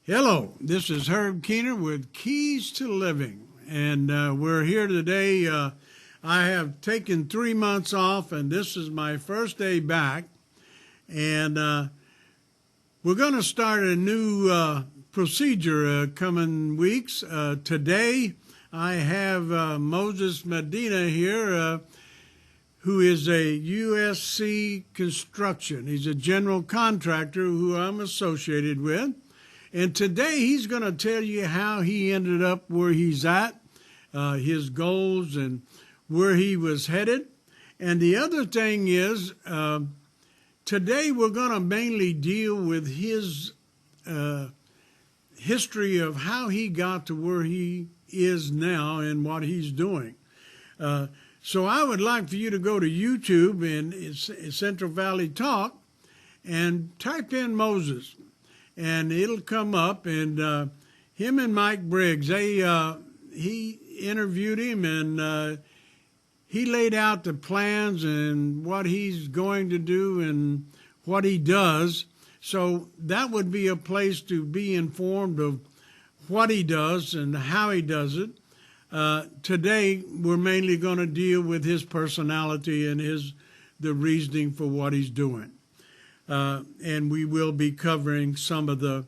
Hello, this is Herb Keener with Keys to Living, and we're here today. I have taken 3 months off, and this is my first day back, and we're going to start a new procedure coming weeks. Today, I have Moses Medina here, who is a USC Construction. He's a general contractor who I'm associated with. And today he's going to tell you how he ended up where he's at, his goals and where he was headed. And the other thing is, today we're going to mainly deal with his history of how he got to where he is now and what he's doing. So I would like for you to go to YouTube and Central Valley Talk and type in Moses. And it'll come up, and him and Mike Briggs, he interviewed him, and he laid out the plans and what he's going to do and what he does. So that would be a place to be informed of what he does and how he does it. Today, we're mainly going to deal with his personality and the reasoning for what he's doing. And we will be covering some of the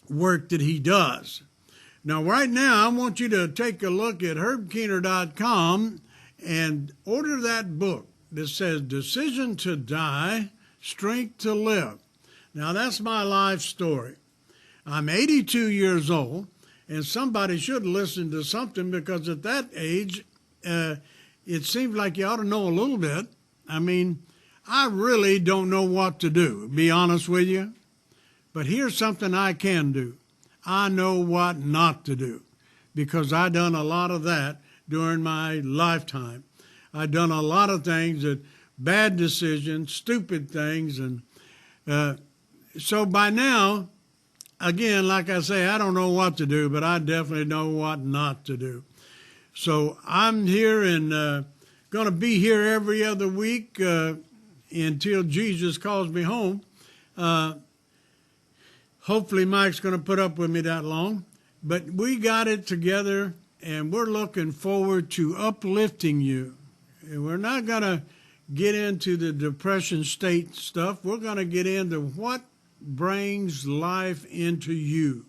work that he does. Now, right now, I want you to take a look at herbkeener.com and order that book that says Decision to Die, Strength to Live. Now, that's my life story. I'm 82 years old, and somebody should listen to something because at that age, it seems like you ought to know a little bit. I mean, I really don't know what to do, to be honest with you. But here's something I can do. I know what not to do because I done a lot of that during my lifetime. I done a lot of things, bad decisions, stupid things. And so by now, again, like I say, I don't know what to do, but I definitely know what not to do. So I'm here and going to be here every other week until Jesus calls me home. Hopefully Mike's going to put up with me that long. But we got it together, and we're looking forward to uplifting you. And we're not going to get into the depression state stuff. We're going to get into what brings life into you.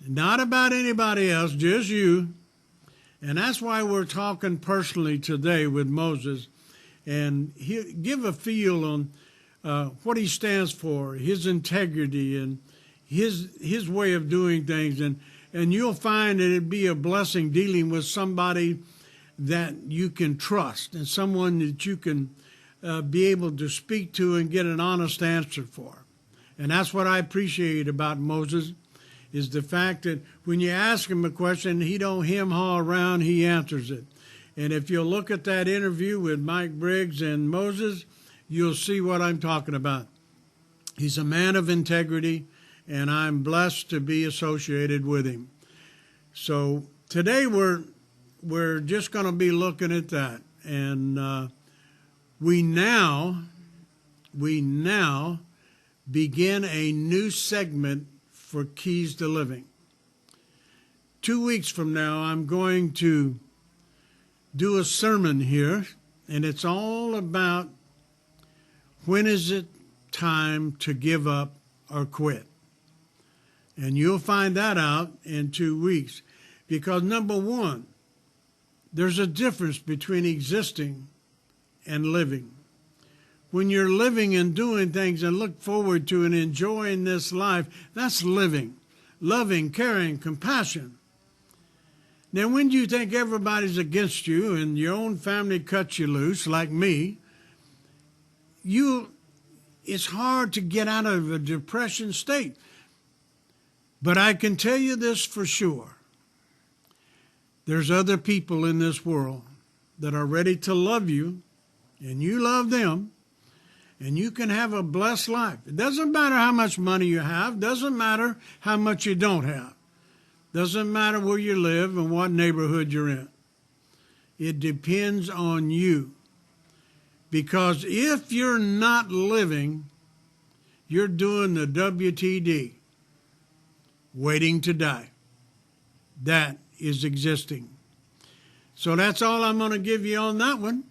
Not about anybody else, just you. And that's why we're talking personally today with Moses. And he give a feel on what he stands for, his integrity, and his way of doing things. And you'll find that it'd be a blessing dealing with somebody that you can trust and someone that you can be able to speak to and get an honest answer for. And that's what I appreciate about Moses, is the fact that when you ask him a question, he don't hem-haw around, he answers it. And if you'll look at that interview with Mike Briggs and Moses, you'll see what I'm talking about. He's a man of integrity, and I'm blessed to be associated with him. So today we're just going to be looking at that. And we now begin a new segment for Keys to Living. 2 weeks from now, I'm going to do a sermon here, and it's all about when is it time to give up or quit. And you'll find that out in 2 weeks. Because number one, there's a difference between existing and living. When you're living and doing things and look forward to and enjoying this life, that's living. Loving, caring, compassion. Now, when you think everybody's against you and your own family cuts you loose, like me, it's hard to get out of a depression state. But I can tell you this for sure. There's other people in this world that are ready to love you, and you love them, and you can have a blessed life. It doesn't matter how much money you have. Doesn't matter how much you don't have. Doesn't matter where you live and what neighborhood you're in. It depends on you. Because if you're not living, you're doing the WTD. waiting to die. That is existing. So that's all I'm going to give you on that one.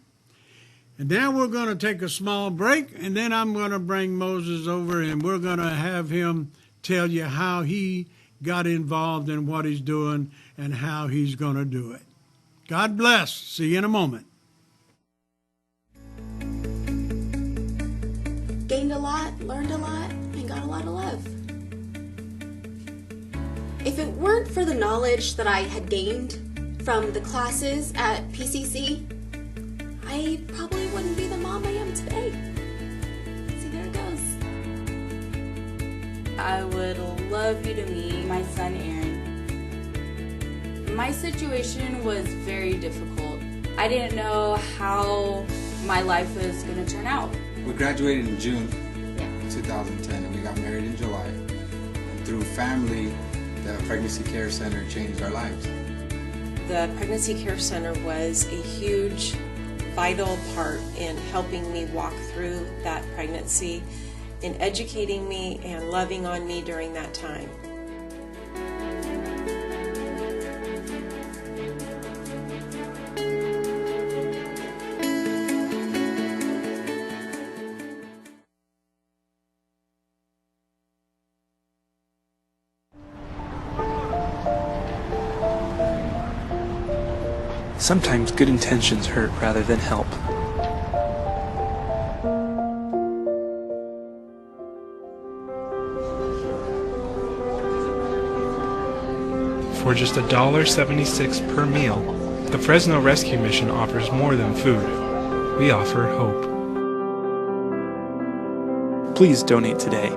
And now we're going to take a small break, and then I'm going to bring Moses over, and we're going to have him tell you how he got involved in what he's doing and how he's going to do it. God bless. See you in a moment. Gained a lot, learned a lot, and got a lot of love. If it weren't for the knowledge that I had gained from the classes at PCC, I probably wouldn't be the mom I am today. See, there it goes. I would love you to meet my son, Aaron. My situation was very difficult. I didn't know how my life was going to turn out. We graduated in June 2010, and we got married in July. And through family, the Pregnancy Care Center changed our lives. The Pregnancy Care Center was a huge, vital part in helping me walk through that pregnancy, in educating me and loving on me during that time. Sometimes good intentions hurt rather than help. For just $1.76 per meal, the Fresno Rescue Mission offers more than food. We offer hope. Please donate today.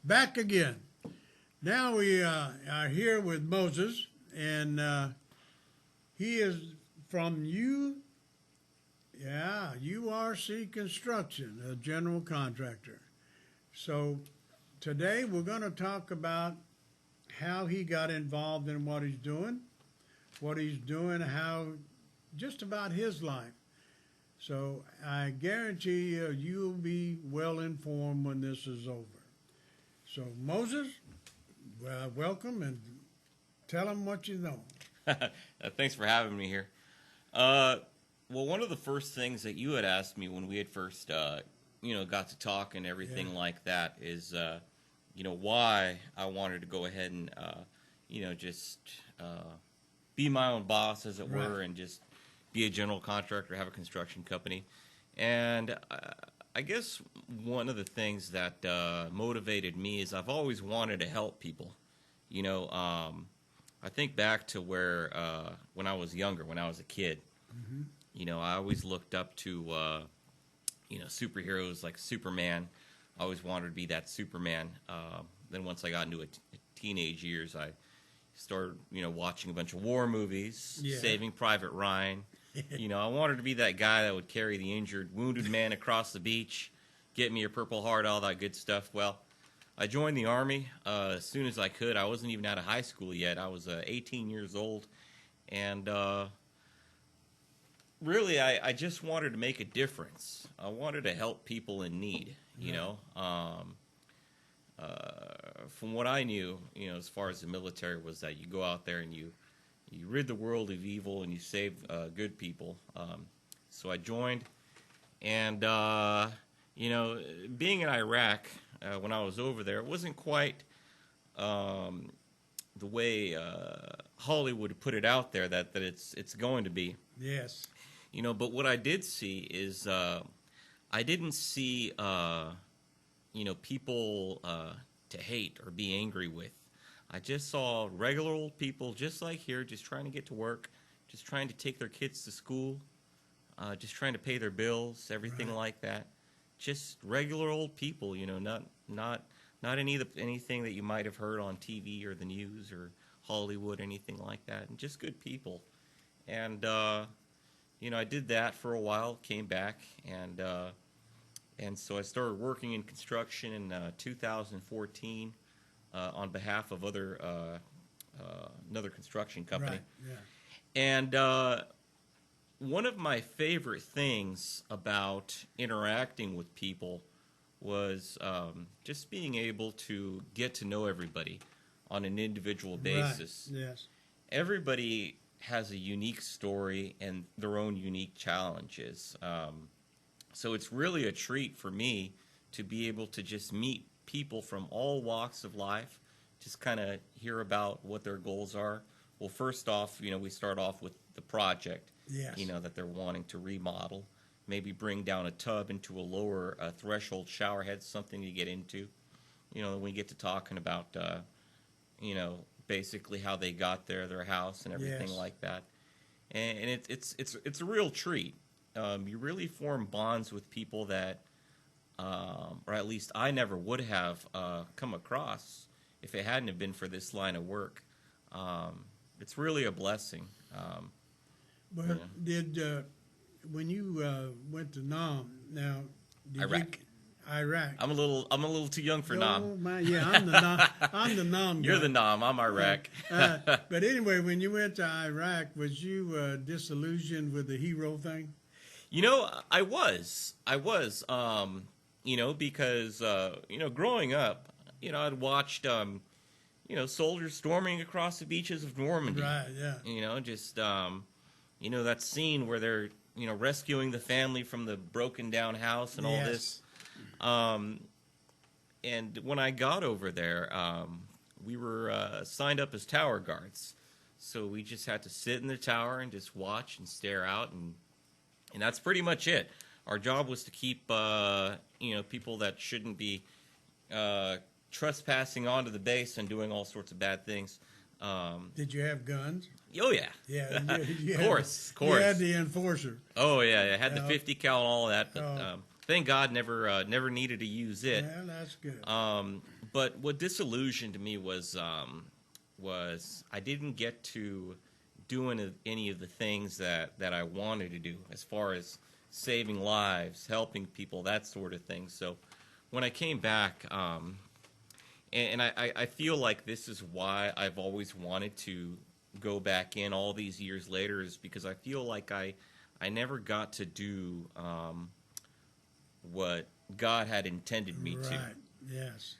Back again. Now we are here with Moses, and he is from URC Construction, a general contractor. So today we're going to talk about how he got involved in what he's doing, how just about his life. So I guarantee you, you'll be well informed when this is over. So Moses, welcome, and tell them what you know. Thanks for having me here. Well, one of the first things that you had asked me when we had first, got to talk and everything like that is, why I wanted to go ahead and, just be my own boss, as it were, and just be a general contractor, have a construction company. And I guess one of the things that motivated me is I've always wanted to help people. I think back to where when I was younger, when I was a kid, I always looked up to, superheroes like Superman. I always wanted to be that Superman. Then once I got into teenage years, I started, watching a bunch of war movies, Saving Private Ryan. I wanted to be that guy that would carry the injured, wounded man across the beach, get me a Purple Heart, all that good stuff. Well, I joined the Army as soon as I could. I wasn't even out of high school yet. I was 18 years old. And really, I just wanted to make a difference. I wanted to help people in need, from what I knew, as far as the military, was that you go out there and you rid the world of evil and you save good people. So I joined, and being in Iraq when I was over there, it wasn't quite the way Hollywood put it out there that it's going to be. Yes. But what I did see is I didn't see people to hate or be angry with. I just saw regular old people just like here, just trying to get to work, just trying to take their kids to school, just trying to pay their bills, everything like that. Just regular old people, not anything that you might have heard on TV or the news or Hollywood, anything like that, and just good people. And I did that for a while, came back, and so I started working in construction in 2014 on behalf of another construction company. Right. Yeah. And one of my favorite things about interacting with people was just being able to get to know everybody on an individual basis. Right. Yes. Everybody has a unique story and their own unique challenges. So it's really a treat for me to be able to just meet people from all walks of life, just kind of hear about what their goals are. Well, first off, we start off with the project, Yes. that they're wanting to remodel, maybe bring down a tub into a lower threshold shower head, something to get into. We get to talking about, basically how they got there, their house and everything Yes. like that. And it's a real treat. You really form bonds with people that, or at least I never would have come across if it hadn't have been for this line of work. It's really a blessing. Well, when you went to Nam, now did Iraq. Iraq. I'm a little too young for Oh, Nam. yeah, I'm the Nam. I'm the Nam guy. You're the Nam. I'm Iraq. But anyway, when you went to Iraq, was you disillusioned with the hero thing? I was, because, growing up, I'd watched, soldiers storming across the beaches of Normandy. Right, yeah. Just, that scene where they're, rescuing the family from the broken down house and all Yes. this. And when I got over there, we were signed up as tower guards. So we just had to sit in the tower and just watch and stare out, and that's pretty much it. Our job was to keep, people that shouldn't be trespassing onto the base and doing all sorts of bad things. Did you have guns? Oh, yeah. Yeah. Of course. You had the enforcer. Oh, yeah. I had the 50 cal and all that, but Oh. thank God never needed to use it. Well, that's good. But what disillusioned me was I didn't get to do any of the things that I wanted to do as far as saving lives, helping people, that sort of thing. So when I came back, and I feel like this is why I've always wanted to go back in all these years later, is because I feel like I never got to do what God had intended me to. Right. Yes.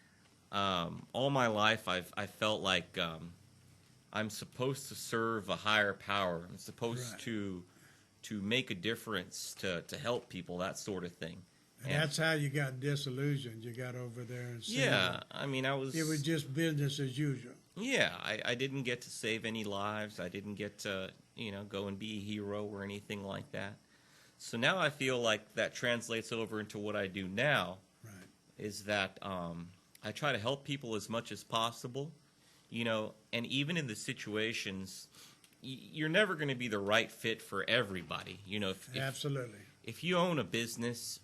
All my life, I felt like I'm supposed to serve a higher power. I'm supposed Right. to make a difference, to help people, that sort of thing. And that's how you got disillusioned. You got over there and said, Yeah, I mean, it was just business as usual. Yeah, I didn't get to save any lives. I didn't get to, go and be a hero or anything like that. So now I feel like that translates over into what I do now. Right. Is that I try to help people as much as possible, and even in the situations, you're never going to be the right fit for everybody. Absolutely. If you own a business,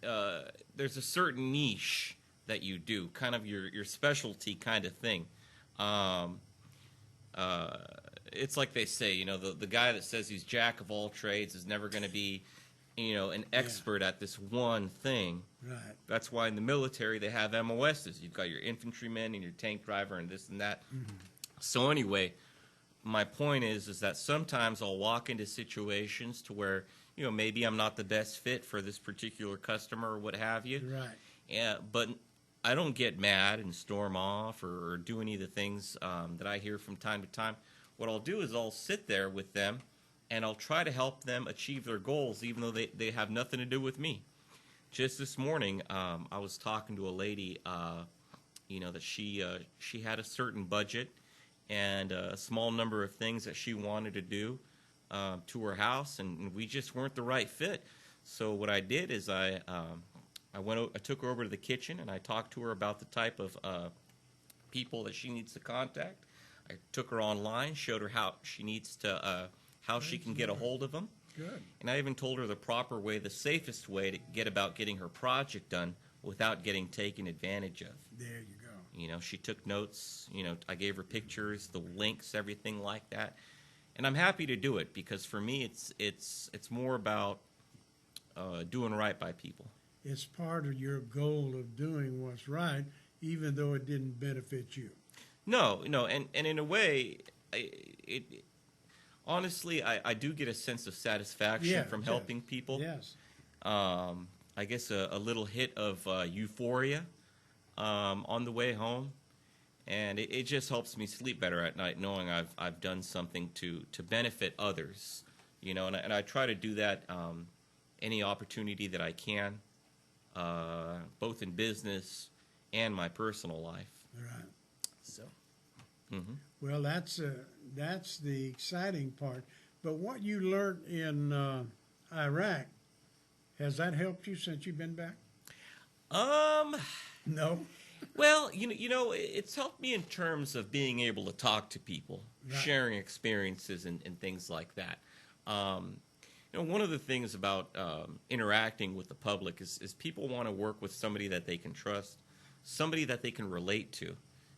there's a certain niche that you do, kind of your specialty kind of thing. It's like they say, the guy that says he's jack of all trades is never going to be, an expert at this one thing. Right. That's why in the military they have MOSs. You've got your infantryman and your tank driver and this and that. Mm-hmm. So anyway, my point is that sometimes I'll walk into situations to where, maybe I'm not the best fit for this particular customer or what have you. Right. But I don't get mad and storm off or do any of the things that I hear from time to time. What I'll do is I'll sit there with them and I'll try to help them achieve their goals, even though they have nothing to do with me. Just this morning, I was talking to a lady, that she had a certain budget and a small number of things that she wanted to do to her house, and we just weren't the right fit. So what I did is I took her over to the kitchen and I talked to her about the type of people that she needs to contact. I took her online, showed her how she needs to how she can get a hold of them. Good. And I even told her the proper way, the safest way to get about getting her project done without getting taken advantage of. There you go. She took notes. I gave her pictures, the links, everything like that. And I'm happy to do it because for me, it's more about doing right by people. It's part of your goal of doing what's right, even though it didn't benefit you. No, and in a way, honestly, I do get a sense of satisfaction from helping people. Yes. I guess a little hit of euphoria on the way home, and it just helps me sleep better at night knowing I've done something to benefit others. And I try to do that any opportunity that I can, both in business and my personal life. Right. So. Well, that's the exciting part. But what you learned in Iraq, has that helped you since you've been back? No. Well, it's helped me in terms of being able to talk to people, Right. sharing experiences and things like that. One of the things about interacting with the public is people want to work with somebody that they can trust, somebody that they can relate to.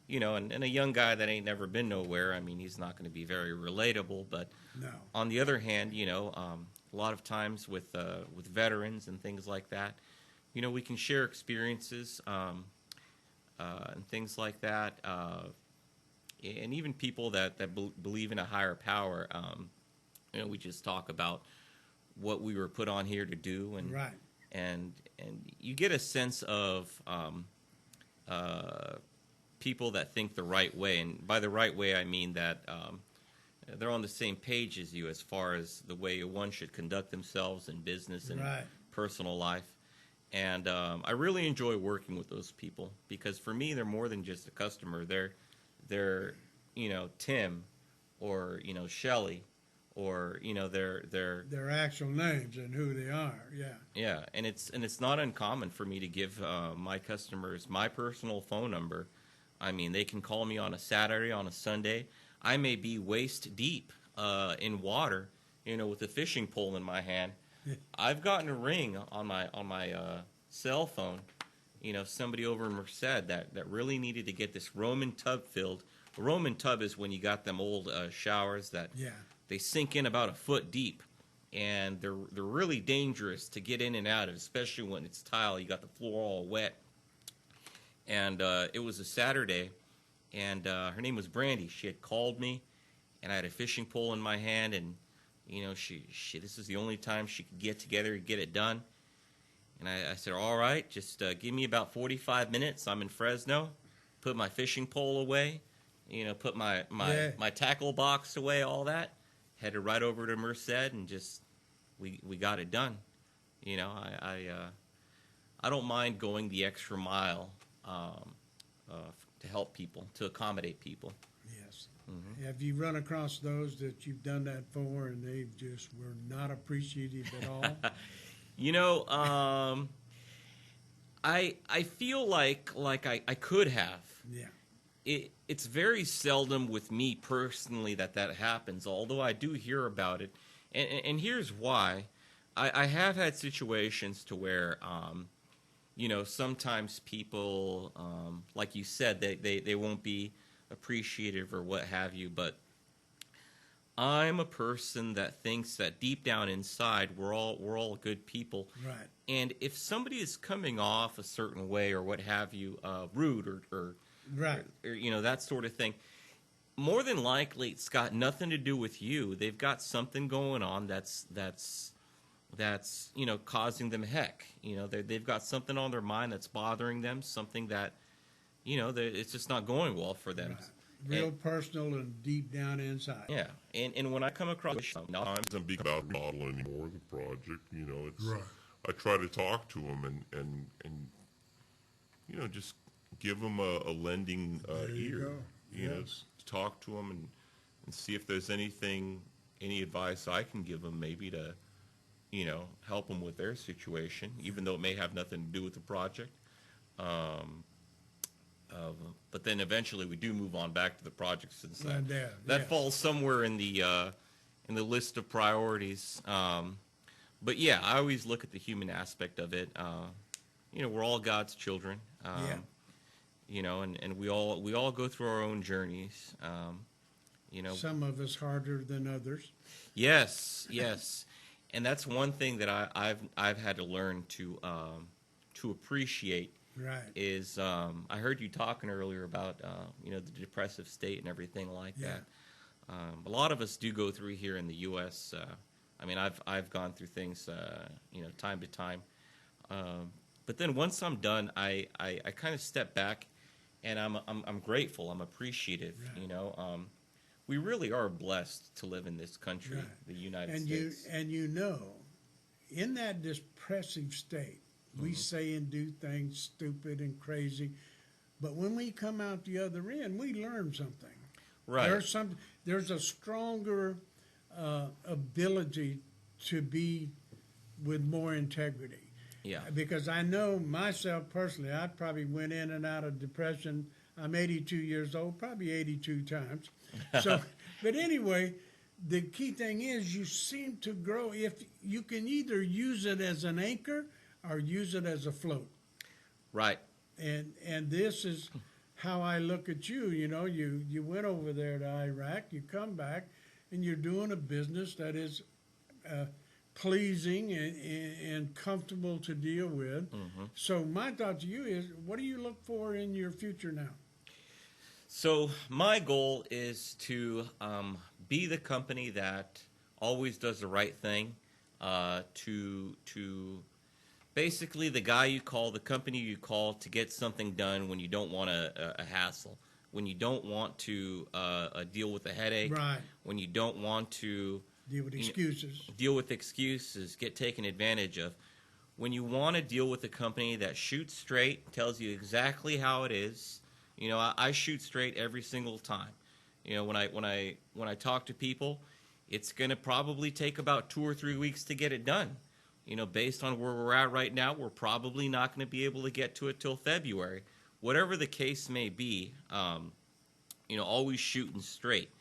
And a young guy that ain't never been nowhere, I mean, he's not going to be very relatable. But No. on the other hand, a lot of times with veterans and things like that, we can share experiences and things like that. And even people that believe in a higher power, we just talk about what we were put on here to do. And, Right. and you get a sense of people that think the right way, and by the right way I mean that they're on the same page as you as far as the way one should conduct themselves in business and Right. personal life. And I really enjoy working with those people because for me they're more than just a customer. They're Tim or Shelley or they're Their actual names and who they are. Yeah. yeah, and it's not uncommon for me to give my customers my personal phone number. I mean, they can call me on a Saturday, on a Sunday. I may be waist deep in water, with a fishing pole in my hand. I've gotten a ring on my cell phone, somebody over in Merced that really needed to get this Roman tub filled. A Roman tub is when you got them old showers that Yeah. they sink in about a foot deep, and they're really dangerous to get in and out of, especially when it's tile. You got the floor all wet. And it was a Saturday, and her name was Brandy. She had called me, and I had a fishing pole in my hand, and she this is the only time she could get together and get it done. And I said, all right, just give me about 45 minutes. I'm in Fresno. Put my fishing pole away, put my tackle box away, all that. Headed right over to Merced, and just we got it done. I don't mind going the extra mile to help people, to accommodate people. Yes. Have you run across those that you've done that for and they just were not appreciative at all? I feel like I could have. Yeah. It's very seldom with me personally that happens, although I do hear about it. And here's why. I have had situations to where, sometimes people, like you said, they won't be appreciative or what have you, but I'm a person that thinks that deep down inside we're all good people. Right. And if somebody is coming off a certain way or what have you, rude or Right. or that sort of thing, more than likely it's got nothing to do with you. They've got something going on that's that's, causing them heck. They've got something on their mind that's bothering them, something that, it's just not going well for them. Right. Real personal and deep down inside. Yeah, and when I come across sometimes Doesn't be about model anymore, the project, it's Right. I try to talk to them and just give them a lending There you ear. go. Yes. Talk to them and see if there's any advice I can give them, maybe to, help them with their situation, even though it may have nothing to do with the project. But then eventually we do move on back to the project, since that Yes. falls somewhere in the list of priorities. But yeah, I always look at the human aspect of it. We're all God's children. And we all go through our own journeys. Some of us harder than others. Yes, and that's one thing that I've had to learn to appreciate. Right. Is I heard you talking earlier about the depressive state and everything like that. A lot of us do go through here in the U.S. I've gone through things time to time, but then once I'm done, I kind of step back, and I'm grateful. I'm appreciative. Right. We really are blessed to live in this country, Right. the United And States. in that depressive state, we say and do things stupid and crazy, but when we come out the other end, we learn something. Right. There's a stronger ability to be with more integrity. Yeah. Because I know myself personally, I probably went in and out of depression. I'm 82 years old, probably 82 times. So, but anyway, the key thing is you seem to grow. If you can either use it as an anchor or use it as a float. Right. And this is how I look at you. You went over there to Iraq, you come back, and you're doing a business that is pleasing and comfortable to deal with. Mm-hmm. So my thought to you is, what do you look for in your future now? So my goal is to be the company that always does the right thing, to basically the guy you call, the company you call to get something done when you don't want a hassle, when you don't want to deal with a headache, Right. when you don't want to Deal with excuses. deal with excuses, get taken advantage of. When you want to deal with a company that shoots straight, tells you exactly how it is. I shoot straight every single time. When I talk to people, it's going to probably take about 2 or 3 weeks to get it done. Based on where we're at right now, we're probably not going to be able to get to it till February. Whatever the case may be, always shooting straight.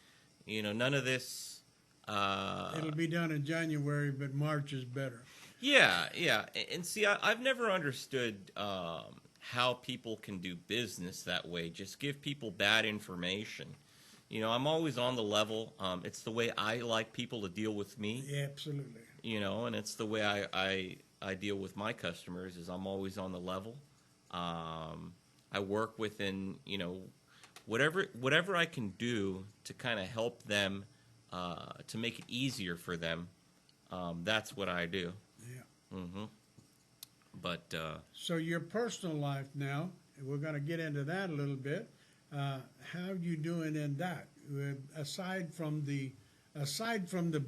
None of this. It'll be done in January, but March is better. Yeah. And see, I've never understood how people can do business that way. Just give people bad information. I'm always on the level. It's the way I like people to deal with me. Yeah, absolutely. And it's the way I deal with my customers, is I'm always on the level. I work within, whatever I can do to kind of help them, to make it easier for them. That's what I do. Yeah. Mm-hmm. But So your personal life now, we're going to get into that a little bit. How are you doing in that? Aside from the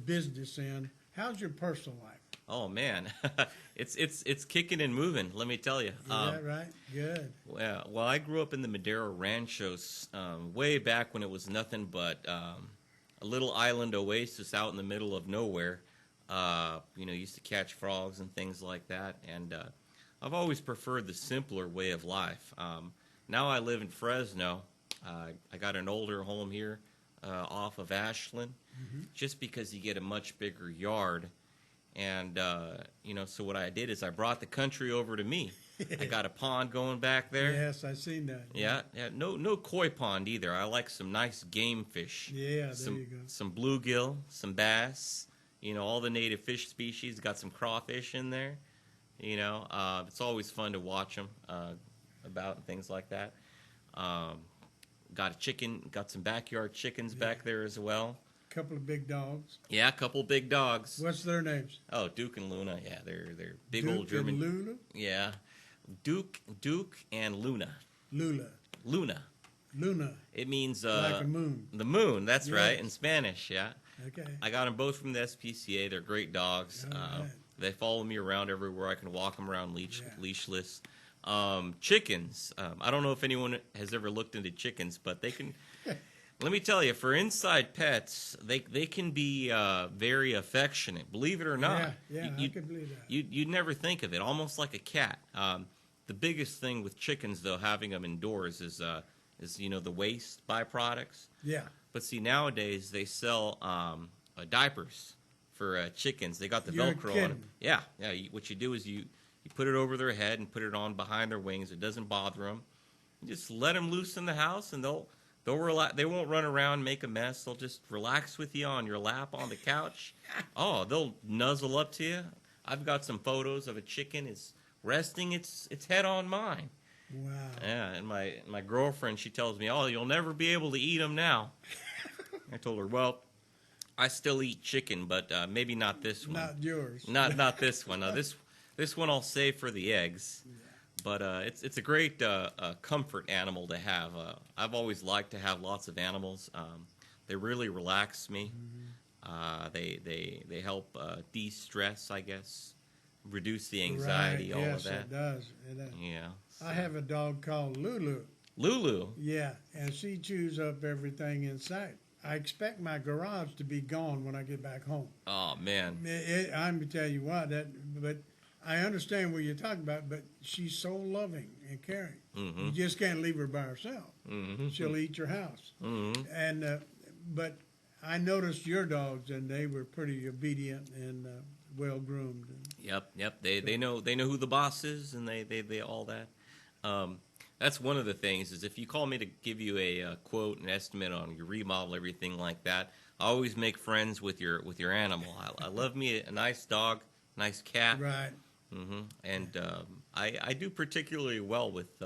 business end, how's your personal life? oh man, it's kicking and moving. Let me tell you. Is that right? Good. Well, I grew up in the Madera Ranchos, way back when it was nothing but a little island oasis out in the middle of nowhere. Used to catch frogs and things like that, and I've always preferred the simpler way of life. Now I live in Fresno. I got an older home here off of Ashland, just because you get a much bigger yard. And, so what I did is I brought the country over to me. I got a pond going back there. Yes, I've seen that. Yeah. No koi pond either. I like some nice game fish. Yeah, there some, you go. Some bluegill, some bass, all the native fish species. Got some crawfish in there. It's always fun to watch them about and things like that. Got a chicken, got some backyard chickens back there as well. couple of big dogs. Yeah, a couple big dogs. What's their names? Oh, Duke and Luna. Yeah, they're big Duke old German. and Luna? Yeah, Duke and Luna. Lula. Luna. Luna. It means Like a moon. the moon. That's Yes. right in Spanish. Yeah. Okay. I got them both from the SPCA. They're great dogs. All right. They follow me around everywhere. I can walk them around Yeah. leashless. Chickens. I don't know if anyone has ever looked into chickens, but they can. Let me tell you, for inside pets, they can be very affectionate. Believe it or not. Yeah, I can believe that. You'd never think of it. Almost like a cat. The biggest thing with chickens, though, having them indoors is the waste byproducts. Yeah. But see, nowadays they sell diapers for chickens. They got the You're Velcro on kidding. them. Yeah. What you do is you put it over their head and put it on behind their wings. It doesn't bother them. You just let them loose in the house, and they'll relax. They won't run around and make a mess. They'll just relax with you on your lap on the couch. Oh, they'll nuzzle up to you. I've got some photos of a chicken is resting its head on mine. Wow. Yeah, and my girlfriend, she tells me, "Oh, you'll never be able to eat them now." I told her, "Well, I still eat chicken, but maybe not this one. Not yours. Not this one. This one I'll save for the eggs." Yeah. But it's a great comfort animal to have. I've always liked to have lots of animals. They really relax me. They help de-stress, I guess, reduce the anxiety, Right. all Yes, of that. it does. It does. Yeah. I have a dog called Lulu. Lulu. Yeah, and she chews up everything in sight. I expect my garage to be gone when I get back home. Oh man. I'm going to tell you what, but I understand what you're talking about, but she's so loving and caring. Mm-hmm. You just can't leave her by herself. Mm-hmm. She'll eat your house. Mm-hmm. And but I noticed your dogs, and they were pretty obedient and well groomed. Yep. They know who the boss is, and they all that. That's one of the things is if you call me to give you a quote, an estimate on your remodel, everything like that, I always make friends with your animal. I love me a nice dog, nice cat. Right. Mm-hmm. And I do particularly well with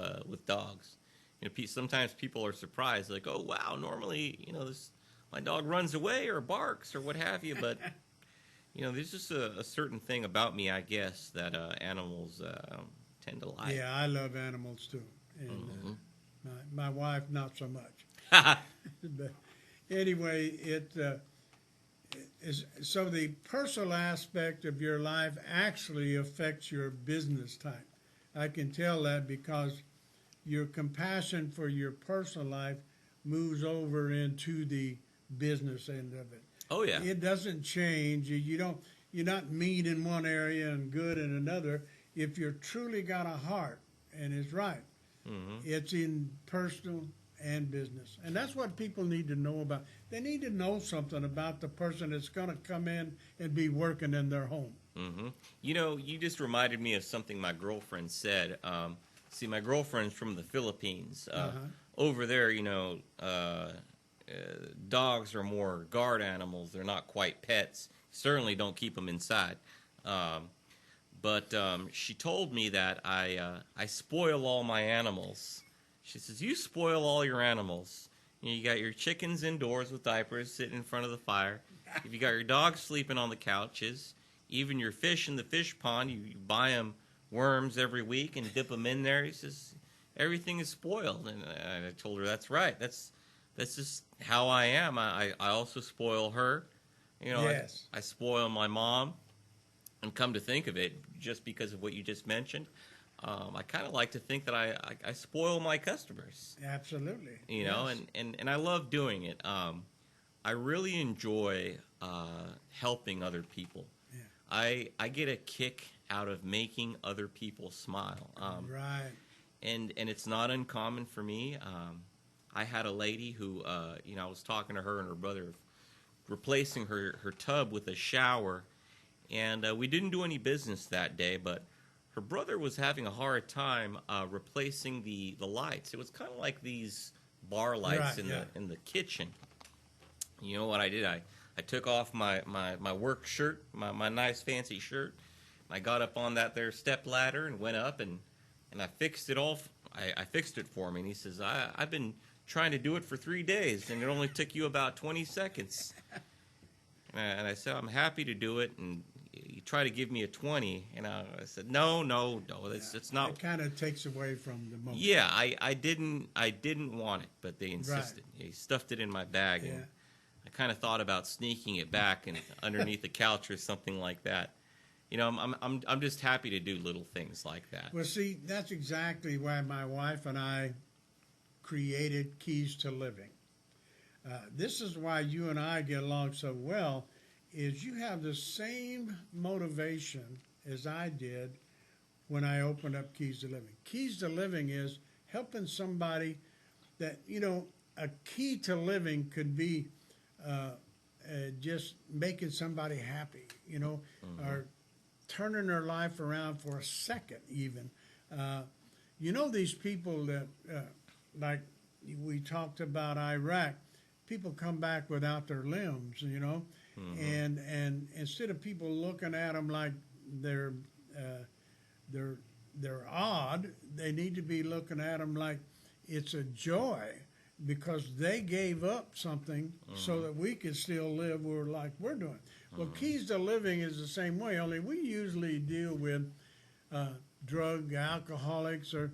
dogs. You know, sometimes people are surprised, like, oh wow, normally my dog runs away or barks or what have you, but there's just a certain thing about me, I guess, that animals tend to like. Yeah, I love animals too, and Mm-hmm. my wife not so much. But anyway, it is so the personal aspect of your life actually affects your business type. I can tell that because your compassion for your personal life moves over into the business end of it. Oh yeah. It doesn't change. You're not mean in one area and good in another. If you're truly got a heart and it's right, it's in personal and business. And that's what people need to know about. They need to know something about the person that's going to come in and be working in their home. Mm-hmm. You just reminded me of something my girlfriend said. See, my girlfriend's from the Philippines. Over there, dogs are more guard animals. They're not quite pets. Certainly don't keep them inside. But she told me that I spoil all my animals. She says, you spoil all your animals. You got your chickens indoors with diapers sitting in front of the fire. If you got your dogs sleeping on the couches, even your fish in the fish pond, you buy them worms every week and dip them in there. He says, everything is spoiled. And I told her, that's right. That's just how I am. I also spoil her. Yes. I spoil my mom. And come to think of it, just because of what you just mentioned, I kind of like to think that I spoil my customers. Absolutely. Yes. And I love doing it. I really enjoy helping other people. Yeah. I get a kick out of making other people smile. Right. And it's not uncommon for me. I had a lady who, I was talking to her and her brother, replacing her tub with a shower. And we didn't do any business that day, but her brother was having a hard time replacing the lights. It was kind of like these bar lights in the kitchen. You know what I did? I took off my work shirt, my nice fancy shirt. I got up on that there step ladder and went up and I fixed it all. I fixed it for me. And he says, I've been trying to do it for 3 days, and it only took you about 20 seconds. And I said, I'm happy to do it. And you try to give me a 20. And I said, no, it's not. It kind of takes away from the moment. Yeah, I didn't want it, but they insisted. He stuffed it in my bag, and I kind of thought about sneaking it back and underneath the couch or something like that. You know, I'm just happy to do little things like that. Well, see, that's exactly why my wife and I created Keys to Living. This is why you and I get along so well, is you have the same motivation as I did when I opened up Keys to Living. Keys to Living is helping somebody that, you know, a key to living could be just making somebody happy, you know, or turning their life around for a second even. You know, these people that, like we talked about Iraq, people come back without their limbs, you know, and instead of people looking at them like they're odd, they need to be looking at them like it's a joy because they gave up something so that we could still live like we're doing. Well, Keys to Living is the same way, only we usually deal with drug alcoholics or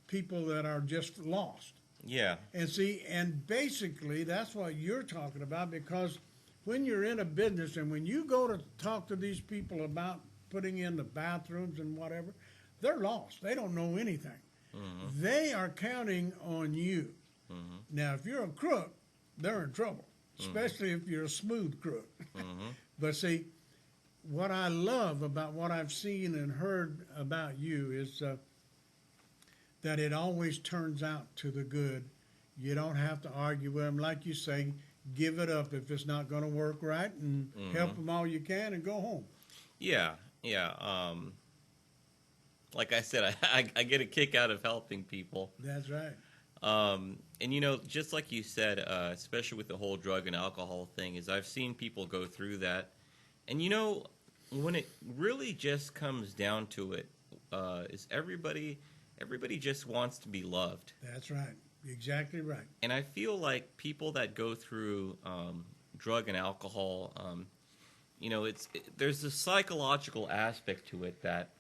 people that are just lost. Yeah. And see, and basically that's what you're talking about, because when you're in a business and when you go to talk to these people about putting in the bathrooms and whatever, they're lost. They don't know anything. They are counting on you. Now, if you're a crook, they're in trouble, especially if you're a smooth crook. But see, what I love about what I've seen and heard about you is that it always turns out to the good. You don't have to argue with them. Like you say, give it up if it's not going to work right, and help them all you can and go home. Yeah. Like I said, I get a kick out of helping people. That's right. And, you know, just like you said, especially with the whole drug and alcohol thing, is I've seen people go through that. And, you know, when it really just comes down to it, is everybody just wants to be loved. That's right. Exactly right. And I feel like people that go through drug and alcohol, you know, there's a psychological aspect to it that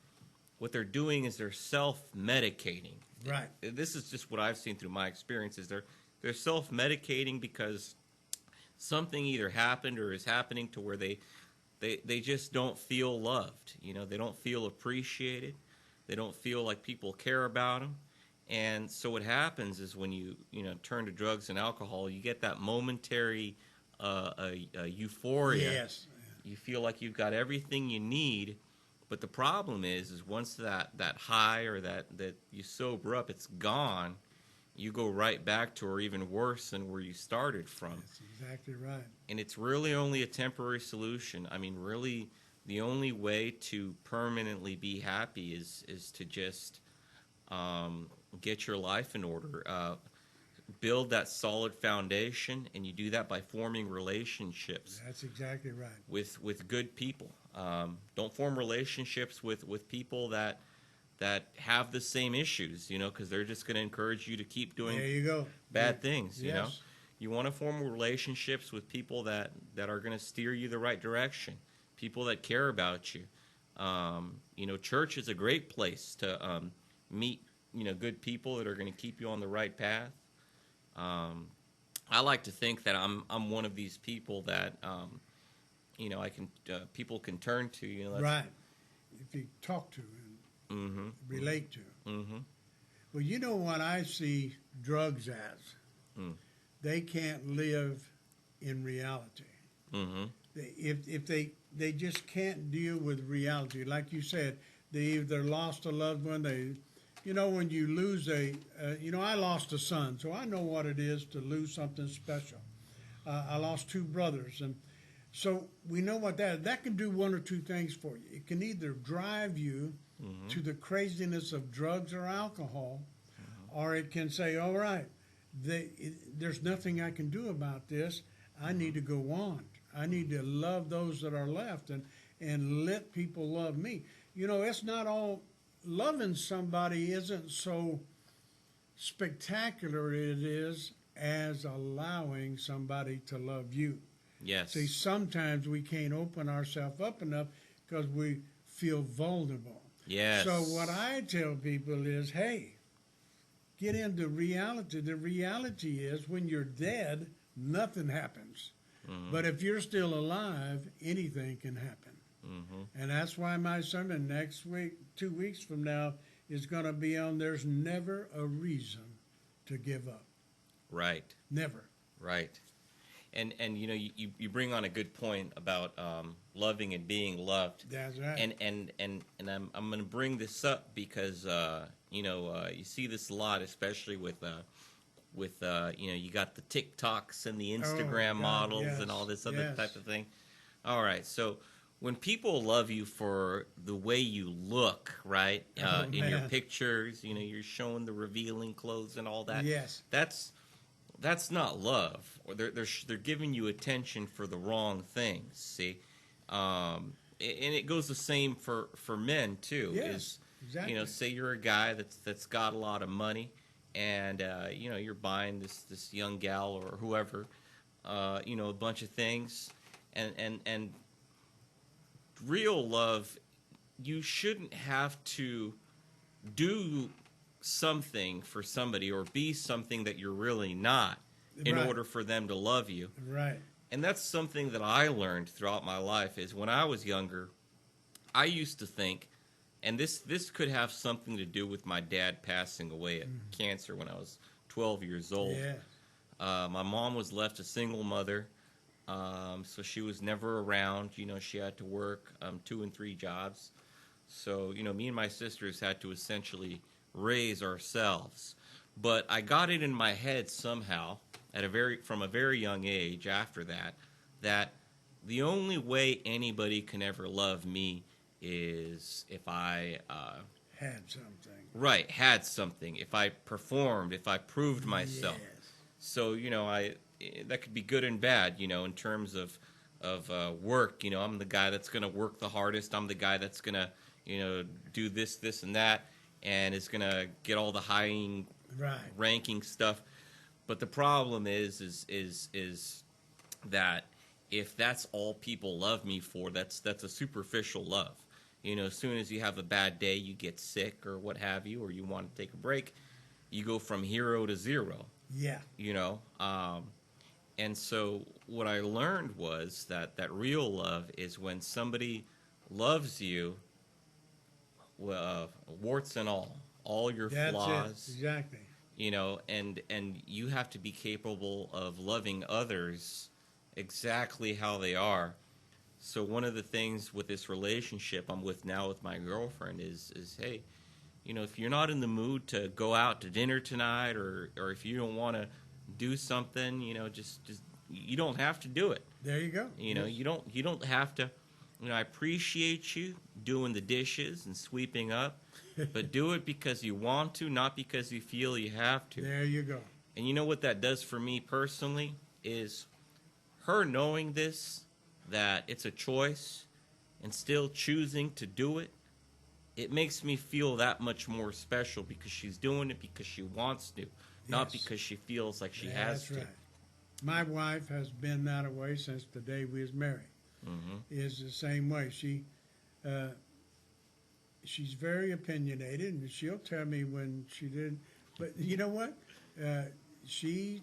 what they're doing is they're self-medicating. Right. This is just what I've seen through my experiences. They're self-medicating because something either happened or is happening to where they just don't feel loved. You know, they don't feel appreciated. They don't feel like people care about them. And so what happens is when you turn to drugs and alcohol, you get that momentary euphoria. Yes. You feel like you've got everything you need. But the problem is once that high or that you sober up, it's gone, you go right back to, or even worse than where you started from. That's exactly right. And it's really only a temporary solution. I mean, really, the only way to permanently be happy is to just get your life in order, build that solid foundation, and you do that by forming relationships. That's exactly right. With good people. Don't form relationships with people that have the same issues, you know, because they're just going to encourage you to keep doing There you go. bad things, you know. Yes. You want to form relationships with people that are going to steer you the right direction, people that care about you. You know, church is a great place to meet, you know, good people that are going to keep you on the right path. I like to think that I'm one of these people that you know, people can turn to, you know. Right. If you talk to and relate to. Well, you know what I see drugs as? They can't live in reality. If they just can't deal with reality. Like you said, they either lost a loved one, you know, when you lose you know, I lost a son, so I know what it is to lose something special. I lost two brothers, and so we know what that can do one or two things for you. It can either drive you to the craziness of drugs or alcohol, or it can say, all right, there's nothing I can do about this. I need to go on. I need to love those that are left and let people love me. You know, it's not all, loving somebody isn't so spectacular it is as allowing somebody to love you. Yes. See, sometimes we can't open ourselves up enough because we feel vulnerable. Yes. So what I tell people is, hey, get into reality. The reality is when you're dead, nothing happens. But if you're still alive, anything can happen. And that's why my sermon next week, 2 weeks from now, is going to be on there's never a reason to give up. Right. Never. Right. And you know, you bring on a good point about loving and being loved. That's right. And I'm going to bring this up because you know, you see this a lot, especially with you know, you got the TikToks and the Instagram models yes, and all this other yes. type of thing. All right, so when people love you for the way you look, right, in your man. pictures, you know, you're showing the revealing clothes and all that. Yes. That's not love. Or they're giving you attention for the wrong things. See, and it goes the same for men too. Yes, exactly. You know, say you're a guy that's got a lot of money, and you know, you're buying this young gal or whoever, you know, a bunch of things, and real love, you shouldn't have to do something for somebody or be something that you're really not in Right. order for them to love you. Right. And that's something that I learned throughout my life is when I was younger, I used to think, and this could have something to do with my dad passing away of cancer when I was 12 years old. Yeah. My mom was left a single mother, so she was never around. You know, she had to work 2 and 3 jobs. So, you know, me and my sisters had to essentially raise ourselves. But I got it in my head somehow from a very young age after that the only way anybody can ever love me is if I Had something. had something, if I performed, if I proved myself. Yes. So, you know, that could be good and bad, you know, in terms of work. You know, I'm the guy that's going to work the hardest. I'm the guy that's going to, you know, do this, and that, and is going to get all the high Right. ranking stuff. But the problem is that if that's all people love me for, that's a superficial love. You know, as soon as you have a bad day, you get sick or what have you, or you want to take a break, you go from hero to zero. Yeah. You know, and so what I learned was that real love is when somebody loves you, warts and all your That's flaws. it. Exactly. You know, and you have to be capable of loving others exactly how they are. So one of the things with this relationship I'm with now with my girlfriend is hey, you know, if you're not in the mood to go out to dinner tonight, or if you don't want to do something, you know, just you don't have to do it. There you go. You know, you don't have to. You know, I appreciate you doing the dishes and sweeping up, but do it because you want to, not because you feel you have to. There you go. And you know what that does for me personally is her knowing this, that it's a choice, and still choosing to do it. It makes me feel that much more special because she's doing it because she wants to, not Yes. because she feels like she has to. That's right. My wife has been that way since the day we was married. Is the same way. She's very opinionated, and she'll tell me when she did. But you know what? She,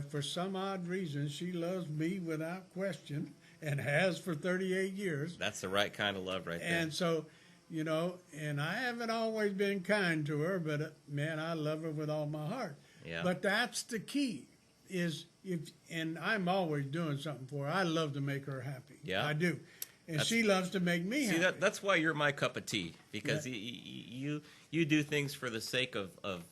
for some odd reason, she loves me without question, and has for 38 years. That's the right kind of love right there. And so, you know, and I haven't always been kind to her, but man, I love her with all my heart. Yeah. But that's the key. And I'm always doing something for her. I love to make her happy. Yeah. I do. And she loves to make me happy. See, that's why you're my cup of tea, because Yeah. you do things for the sake of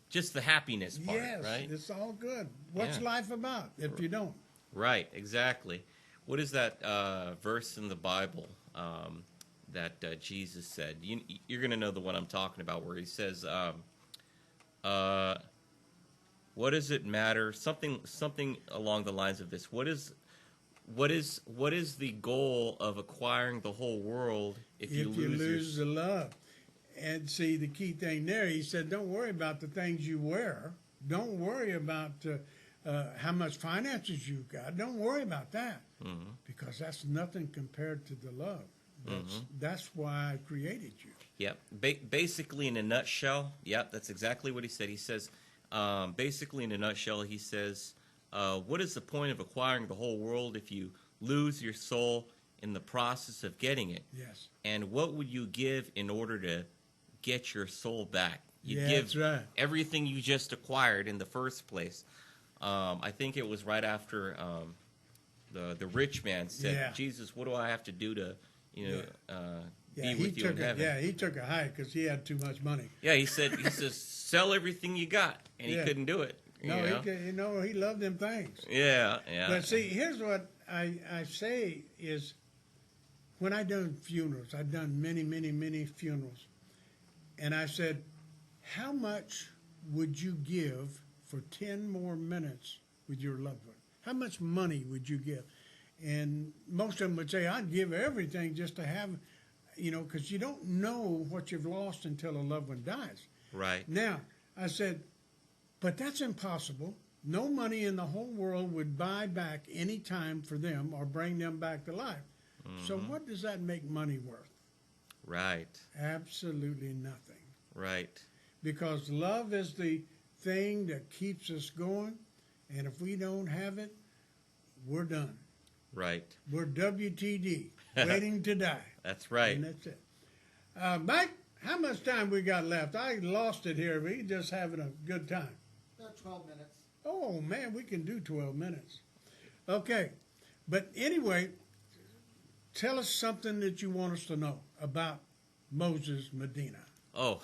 just the happiness part, Yes, right? it's all good. What's Yeah. life about if you don't? Right, exactly. What is that verse in the Bible that Jesus said? You're going to know the one I'm talking about, where he says, "What does it matter?" Something along the lines of this. What is the goal of acquiring the whole world if you lose the love? And see, the key thing there, he said, don't worry about the things you wear. Don't worry about how much finances you've got. Don't worry about that, because that's nothing compared to the love. That's why I created you. Yep. Basically, in a nutshell, yep, that's exactly what he said. He says, basically, in a nutshell, he says, what is the point of acquiring the whole world if you lose your soul in the process of getting it? Yes. And what would you give in order to get your soul back? You Yeah, give that's right. everything you just acquired in the first place. I think it was right after the rich man said, Yeah. Jesus, what do I have to do to, Yeah, be with you in heaven? Yeah, he took a hike because he had too much money. Yeah, he says, sell everything you got, and he Yeah. couldn't do it. No, you know? he loved them things. Yeah, yeah. But see, here's what I say is, when I done funerals, I've done many, many, many funerals, and I said, how much would you give for 10 more minutes with your loved one? How much money would you give? And most of them would say, I'd give everything just to have, because you don't know what you've lost until a loved one dies. Right. Now, I said, but that's impossible. No money in the whole world would buy back any time for them or bring them back to life. So what does that make money worth? Right. Absolutely nothing. Right. Because love is the thing that keeps us going, and if we don't have it, we're done. Right. We're WTD, waiting to die. That's right. And that's it. Mike, how much time we got left? I lost it here. We just having a good time. About 12 minutes. Oh, man, we can do 12 minutes. Okay. But anyway, tell us something that you want us to know about Moses Medina. Oh,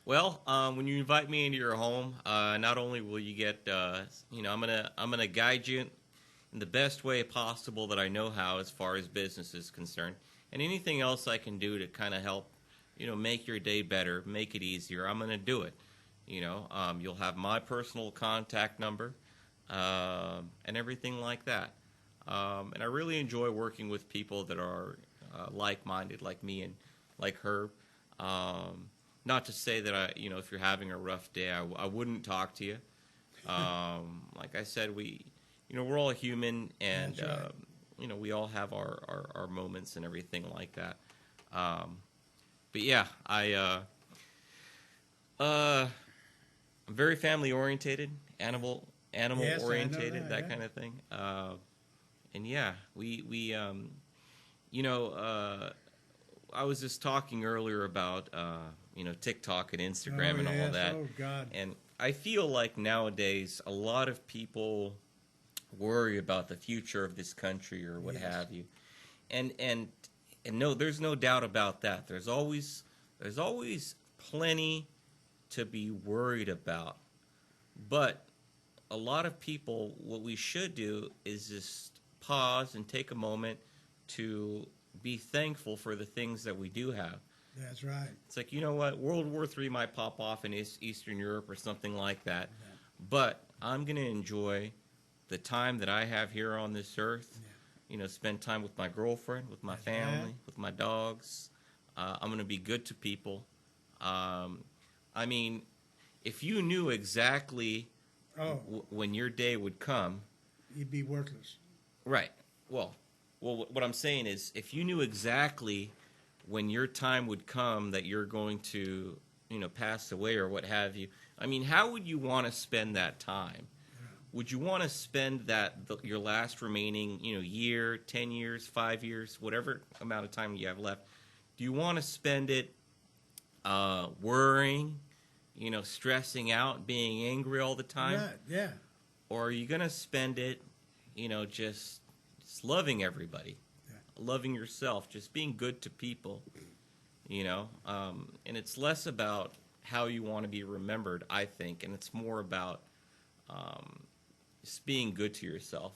well, when you invite me into your home, not only will you get, I'm gonna guide you in the best way possible that I know how as far as business is concerned, and anything else I can do to kind of help, make your day better, make it easier, I'm gonna do it. You'll have my personal contact number, and everything like that. And I really enjoy working with people that are like-minded, like me and like Herb. Not to say that if you're having a rough day, I wouldn't talk to you. Like I said, we're all human, and That's right. we all have our moments and everything like that. But yeah, I'm very family orientated, animal Yes, I know orientated, that yeah. kind of thing. And yeah, we I was just talking earlier about TikTok and Instagram and all yes. that. Oh, God. And I feel like nowadays a lot of people worry about the future of this country or what Yes. have you. And no, there's no doubt about that. There's always plenty to be worried about. But a lot of people, what we should do is just pause and take a moment to be thankful for the things that we do have. That's right. It's like, you know what, World War III might pop off in Eastern Europe or something like that, but I'm going to enjoy the time that I have here on this earth, spend time with my girlfriend, with my family, with my dogs. I'm going to be good to people. I mean, if you knew exactly when your day would come, You'd be worthless. right. Well, what I'm saying is, if you knew exactly when your time would come that you're going to, pass away or what have you, I mean, how would you want to spend that time? Would you want to spend your last remaining, year, 10 years, 5 years, whatever amount of time you have left? Do you want to spend it worrying, stressing out, being angry all the time? Right, yeah. Or are you going to spend it, just loving everybody, loving yourself, just being good to people, and it's less about how you want to be remembered, I think, and it's more about just being good to yourself.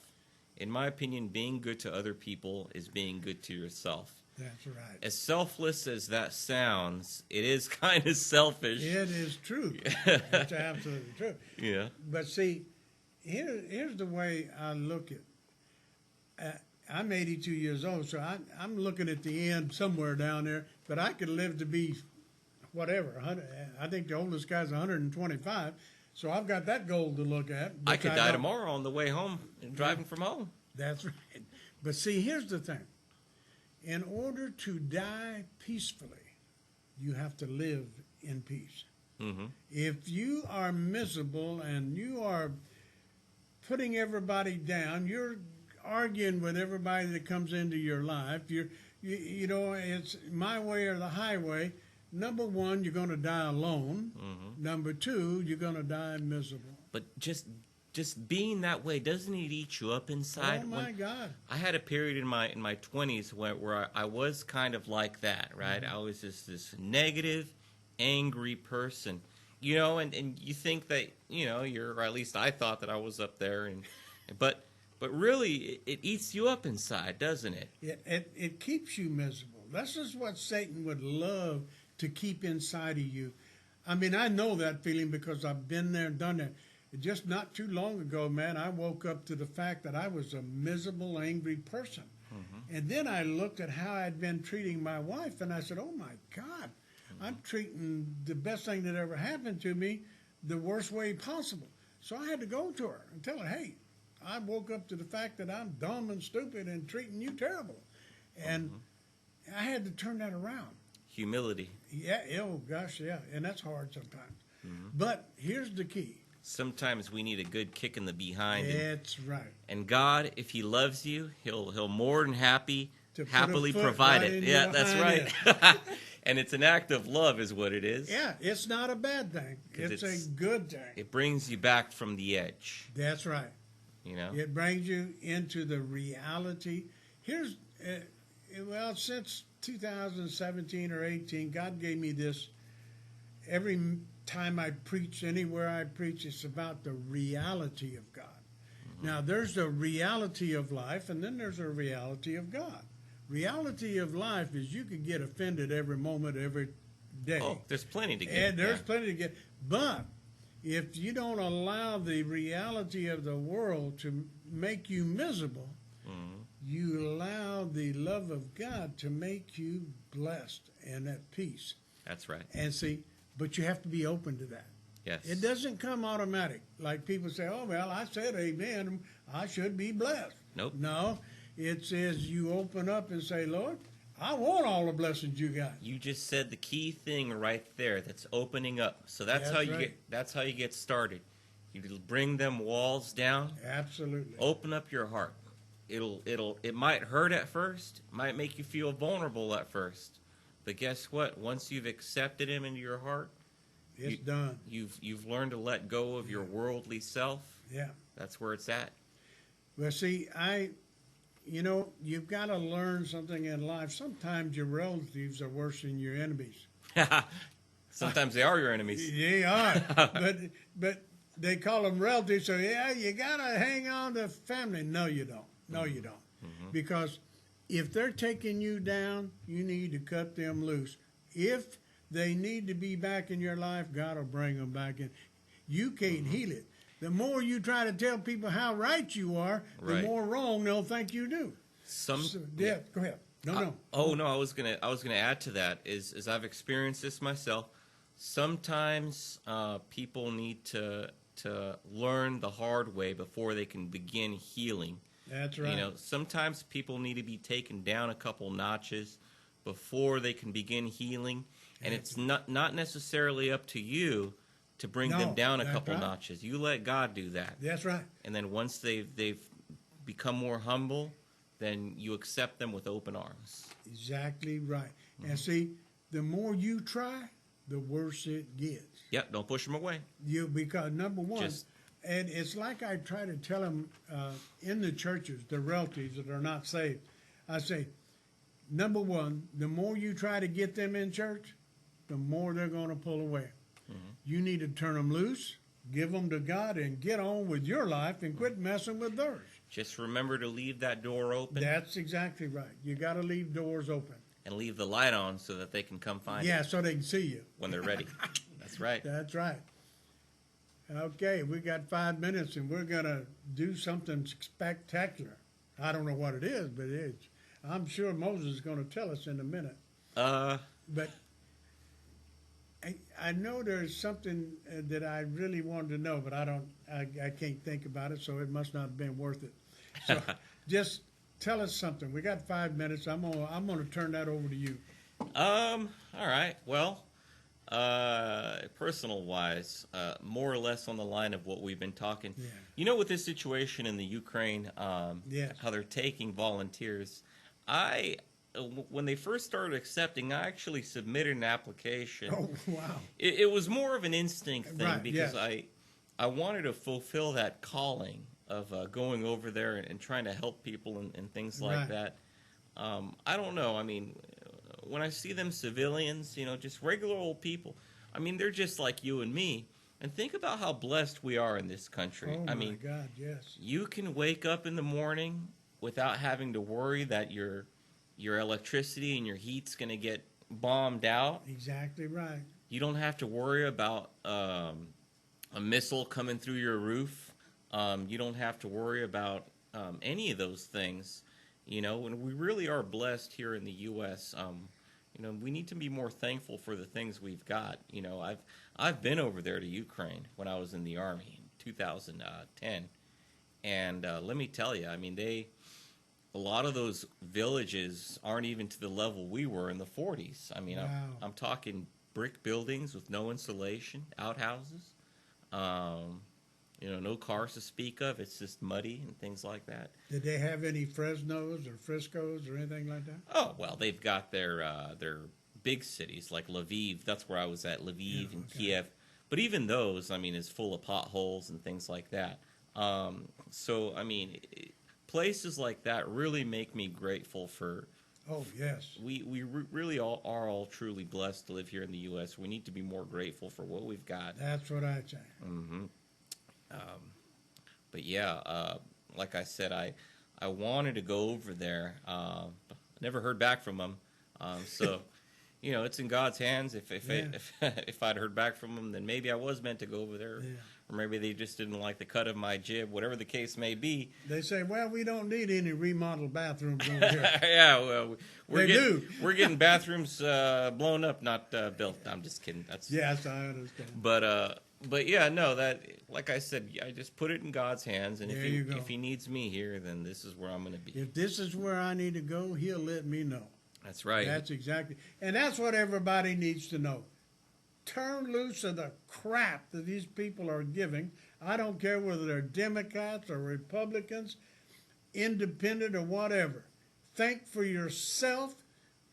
In my opinion, being good to other people is being good to yourself. That's right. As selfless as that sounds, it is kind of selfish. It is true. It's absolutely true. Yeah. But see, here's the way I look at. I'm 82 years old, so I'm looking at the end somewhere down there. But I could live to be whatever. 100, I think the oldest guy's 125. So I've got that goal to look at. I which could die don't- tomorrow on the way home and driving from home. That's right. But see, here's the thing. In order to die peacefully, you have to live in peace. Mm-hmm. If you are miserable and you are putting everybody down, you're arguing with everybody that comes into your life, you know, it's my way or the highway. Number one, you're going to die alone. Mm-hmm. Number two, you're going to die miserable. But just being that way, doesn't it eat you up inside? Oh my God! I had a period in my 20s where I was kind of like that, right? I was just this negative, angry person, you know, and you think that, you know, or at least I thought that I was up there, but really it eats you up inside, doesn't it? It keeps you miserable. That's just what Satan would love to keep inside of you. I mean, I know that feeling because I've been there and done that. Just not too long ago, man, I woke up to the fact that I was a miserable, angry person. Mm-hmm. And then I looked at how I'd been treating my wife, and I said, oh, my God, I'm treating the best thing that ever happened to me the worst way possible. So I had to go to her and tell her, hey, I woke up to the fact that I'm dumb and stupid and treating you terrible. And I had to turn that around. Humility. Yeah, oh, gosh, yeah, and that's hard sometimes. Mm-hmm. But here's the key. Sometimes we need a good kick in the behind. That's right. And God, if He loves you, He'll more than happily foot provide right it. in Yeah, your that's hind right. And it's an act of love, is what it is. Yeah, it's not a bad thing. It's a good thing. It brings you back from the edge. That's right. You know, it brings you into the reality. Here's, well, since 2017 or 18, God gave me this. Every time I preach, anywhere I preach, it's about the reality of God. Mm-hmm. Now, there's a reality of life, and then there's a reality of God. Reality of life is you could get offended every moment, every day. Oh, there's plenty to get. And there's plenty to get. But if you don't allow the reality of the world to make you miserable, you allow the love of God to make you blessed and at peace. That's right. And see, but you have to be open to that. Yes. It doesn't come automatic. Like people say, oh, well, I said amen, I should be blessed. Nope. No, it says you open up and say, Lord, I want all the blessings you got. You just said the key thing right there. That's opening up. So that's how you right. get. That's how you get started. You bring them walls down. Absolutely. Open up your heart. It might hurt at first. Might make you feel vulnerable at first. But guess what? Once you've accepted Him into your heart, it's done. You've learned to let go of your worldly self. Yeah. That's where it's at. Well, see, you've got to learn something in life. Sometimes your relatives are worse than your enemies. Sometimes they are your enemies. They are. but they call them relatives, so yeah, you got to hang on to family. No, you don't. No, you don't. Mm-hmm. Because if they're taking you down, you need to cut them loose. If they need to be back in your life, God will bring them back in. You can't heal it. The more you try to tell people how right you are, the more wrong they'll think you do. Go ahead. No. I was gonna add to that is I've experienced this myself. Sometimes people need to learn the hard way before they can begin healing. That's right. You know, sometimes people need to be taken down a couple notches before they can begin healing, and it's not necessarily up to you to bring them down a couple notches. You let God do that. That's right. And then once they've become more humble, then you accept them with open arms. Exactly right. Mm-hmm. And see, the more you try, the worse it gets. Yep, don't push them away. Because number one, and it's like I try to tell them in the churches, the relatives that are not saved, I say, number one, the more you try to get them in church, the more they're going to pull away. Mm-hmm. You need to turn them loose, give them to God, and get on with your life and quit messing with theirs. Just remember to leave that door open. That's exactly right. You got to leave doors open. And leave the light on so that they can come find you. Yeah, so they can see you. When they're ready. That's right. That's right. Okay, we got 5 minutes, and we're going to do something spectacular. I don't know what it is, but I'm sure Moses is going to tell us in a minute. But I know there's something that I really wanted to know, but I can't think about it, so it must not have been worth it. So just tell us something. We got 5 minutes. I'm gonna turn that over to you. All right. Well, personal wise, more or less on the line of what we've been talking. Yeah. You know, with this situation in the Ukraine, Yes. how they're taking volunteers. When they first started accepting, I actually submitted an application. Oh, wow. It was more of an instinct thing Right, because yes. I wanted to fulfill that calling of going over there and trying to help people and things like Right. that. I don't know. I mean, when I see them civilians, just regular old people, I mean, they're just like you and me. And think about how blessed we are in this country. Oh, I my mean, God, yes. you can wake up in the morning without having to worry that your electricity and your heat's going to get bombed out. Exactly right. You don't have to worry about a missile coming through your roof. You don't have to worry about any of those things. And we really are blessed here in the U.S. We need to be more thankful for the things we've got. I've been over there to Ukraine when I was in the Army in 2010. And let me tell you, I mean, a lot of those villages aren't even to the level we were in the 40s. I mean, Wow. I'm talking brick buildings with no insulation, outhouses, no cars to speak of. It's just muddy and things like that. Did they have any Fresnos or Friscos or anything like that? Oh, well, they've got their big cities like Lviv. That's where I was at, Lviv Yeah, and okay. Kiev. But even those, I mean, is full of potholes and things like that. So, I mean, places like that really make me grateful for. Oh, yes. We really are all truly blessed to live here in the U.S. We need to be more grateful for what we've got. That's what I'd say. But yeah, like I said, I wanted to go over there. Never heard back from them. So, it's in God's hands. If I'd heard back from them, then maybe I was meant to go over there. Yeah. Or maybe they just didn't like the cut of my jib, whatever the case may be. They say, well, we don't need any remodeled bathrooms over here. Yeah, well, They do. We're getting bathrooms blown up, not built. I'm just kidding. That's Yes, I understand. But yeah, no, that, like I said, I just put it in God's hands, and There you go. if He needs me here, then this is where I'm going to be. If this is where I need to go, He'll let me know. That's right. That's exactly. And that's what everybody needs to know. Turn loose of the crap that these people are giving. I don't care whether they're Democrats or Republicans, independent or whatever. Think for yourself.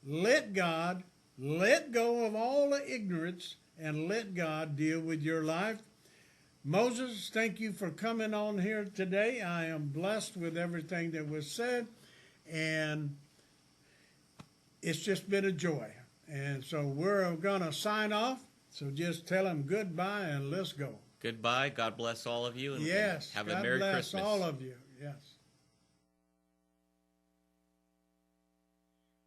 Let God, let go of all the ignorance, and let God deal with your life. Moses, thank you for coming on here today. I am blessed with everything that was said, and it's just been a joy. And so we're going to sign off. So just tell them goodbye and let's go. Goodbye. God bless all of you. And Yes. have God a Merry bless Christmas. all of you. Yes.